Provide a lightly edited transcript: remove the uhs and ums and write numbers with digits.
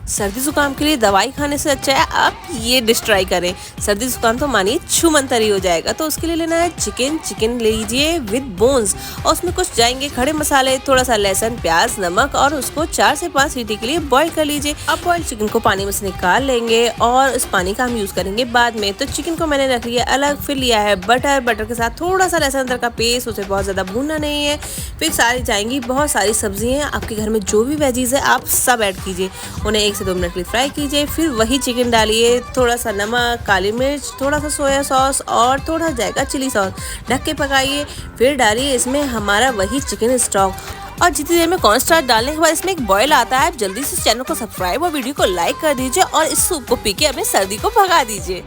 सर्दी जुकाम के लिए दवाई खाने से अच्छा है आप ये डिश ट्राई करें। सर्दी जुकाम तो मानिए छूमंतरी हो जाएगा। तो उसके लिए लेना है चिकन ले लीजिए विद बोन्स और उसमें कुछ जाएंगे खड़े मसाले, थोड़ा सा लहसुन, प्याज, नमक और उसको 4 से 5 सीटी के लिए बॉईल कर लीजिए। अब बॉइल चिकन को पानी में से निकाल लेंगे और इस पानी का हम यूज करेंगे बाद में। तो चिकन को मैंने रख लिया अलग, फिर लिया है बटर के साथ थोड़ा सा लहसुन अदरक का पेस्ट, उसे बहुत ज्यादा भूनना नहीं है। फिर सारी जाएंगी बहुत सारी सब्जियां, आपके घर में जो भी वेजीज है आप सब ऐड कीजिए, उन्हें 1 से 2 मिनट के लिए फ्राई कीजिए। फिर वही चिकन डालिए, थोड़ा सा नमक, काली मिर्च, थोड़ा सा सोया सॉस और थोड़ा जाएगा चिली सॉस, ढक के पकाइए। फिर डालिए इसमें हमारा वही चिकन स्टॉक और जितनी देर में कॉर्न स्टार्च डालने के बाद इसमें एक बॉयल आता है। आप जल्दी से चैनल को सब्सक्राइब और वीडियो को लाइक कर दीजिए और इस सूप को पी के अपनी सर्दी को भगा दीजिए।